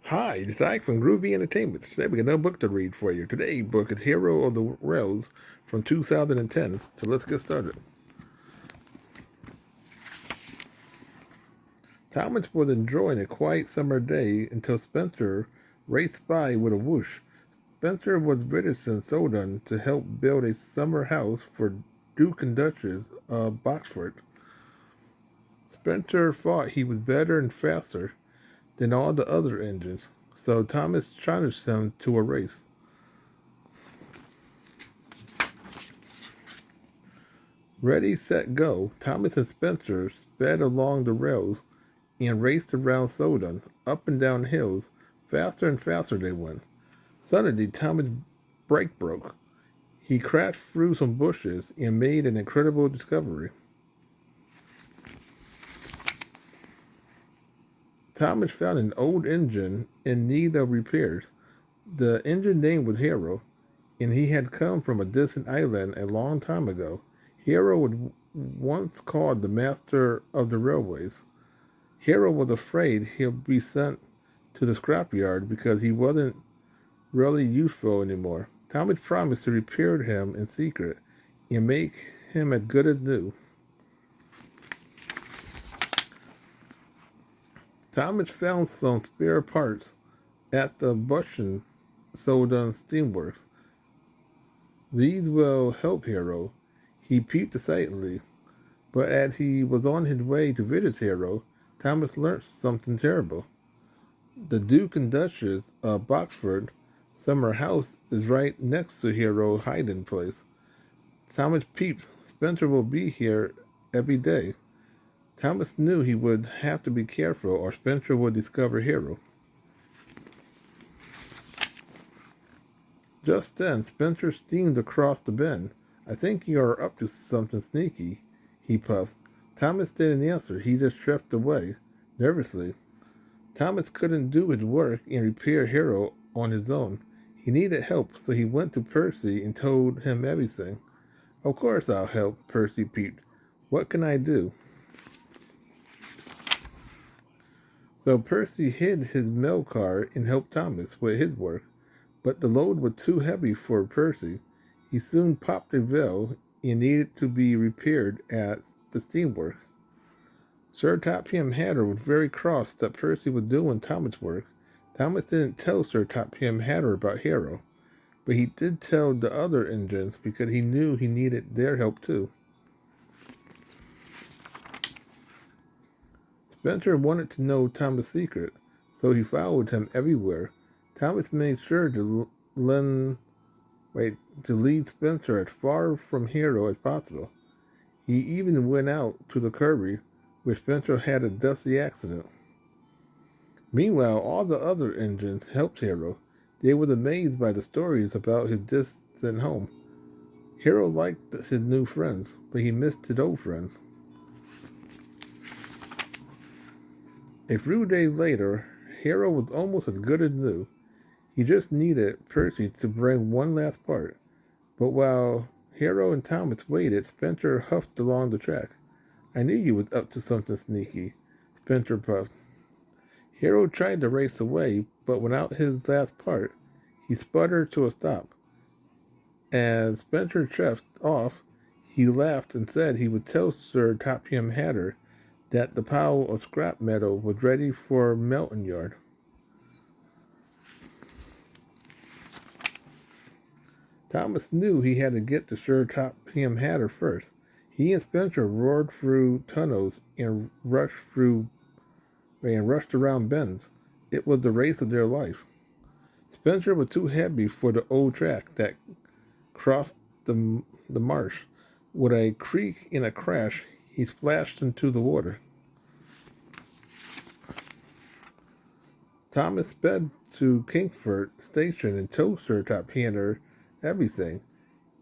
Hi, it's Ike from Groovy Entertainment. Today we got another book to read for you. Today's book is Hero of the Rails from 2010. So let's get started. Thomas was enjoying a quiet summer day until Spencer raced by with a whoosh. Spencer was visiting Soden to help build a summer house for Duke and Duchess of Boxford. Spencer thought he was better and faster than all the other engines, so Thomas challenged him to a race. Ready, set, go. Thomas and Spencer sped along the rails and raced around Soden, up and down hills. Faster and faster they went. Suddenly, Thomas' brake broke. He crashed through some bushes and made an incredible discovery. Thomas found an old engine in need of repairs. The engine name was Hero, and he had come from a distant island a long time ago. Hero was once called the master of the railways. Hero was afraid he'd be sent to the scrapyard because he wasn't really useful anymore. Thomas promised to repair him in secret and make him as good as new. Thomas found some spare parts at the Bushton Soda Steamworks. These will help Hero. He peeped excitedly, but as he was on his way to visit Hero, Thomas learnt something terrible. The Duke and Duchess of Boxford summer house is right next to Hero hiding place. Thomas peeped. Spencer will be here every day. Thomas knew he would have to be careful or Spencer would discover Hero. Just then, Spencer steamed across the bend. I think you are up to something sneaky, he puffed. Thomas didn't answer. He just drifted away, nervously. Thomas couldn't do his work and repair Hero on his own. He needed help, so he went to Percy and told him everything. Of course I'll help, Percy peeped. What can I do? So Percy hid his mail car and helped Thomas with his work, but the load was too heavy for Percy. He soon popped a valve and needed to be repaired at the steamworks. Sir Topham Hatter was very cross that Percy was doing Thomas' work. Thomas didn't tell Sir Topham Hatter about Hero, but he did tell the other engines because he knew he needed their help too. Spencer wanted to know Thomas' secret, so he followed him everywhere. Thomas made sure to lead Spencer as far from Hero as possible. He even went out to the Kirby, where Spencer had a dusty accident. Meanwhile, all the other engines helped Hero. They were amazed by the stories about his distant home. Hero liked his new friends, but he missed his old friends. A few days later, Hero was almost as good as new. He just needed Percy to bring one last part. But while Hero and Thomas waited, Spencer huffed along the track. I knew you was up to something sneaky, Spencer puffed. Hero tried to race away, but without his last part, he sputtered to a stop. As Spencer chuffed off, he laughed and said he would tell Sir Topham Hatter that the pile of scrap metal was ready for melting yard. Thomas knew he had to get to Sir Topham Hatter first. He and Spencer roared through tunnels and rushed around bends. It was the race of their life. Spencer was too heavy for the old track that crossed the marsh. With a creak and a crash, he splashed into the water. Thomas sped to Kingsford Station and told Sir Topham everything.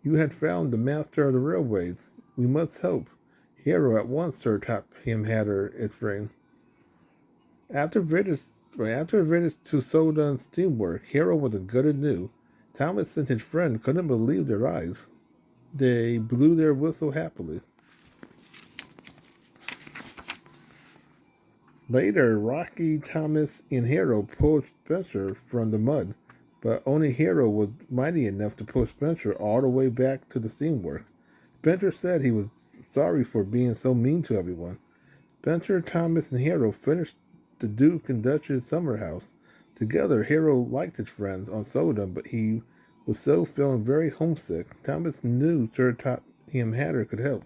You had found the master of the railways. We must help. Hero at once, Sir Topham Hatter exclaimed. After a visit to Soden Steamwork, Hero was as good as new. Thomas and his friend couldn't believe their eyes. They blew their whistle happily. Later, Rocky, Thomas, and Hero pulled Spencer from the mud, but only Hero was mighty enough to pull Spencer all the way back to the steamwork. Spencer said he was sorry for being so mean to everyone. Spencer, Thomas, and Hero finished the Duke and Duchess summer house. Together, Hero liked his friends on Soda, but he was so feeling very homesick. Thomas knew Sir Topham Hatter could help.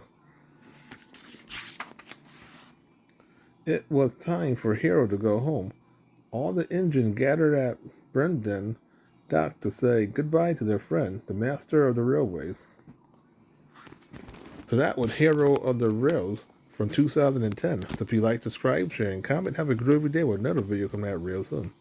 It was time for Hero to go home. All the engine gathered at Brendon Dock to say goodbye to their friend, the master of the railways. So that was Hero of the Rails from 2010. So if you like, subscribe, share, and comment, have a groovy day with another video coming out real soon.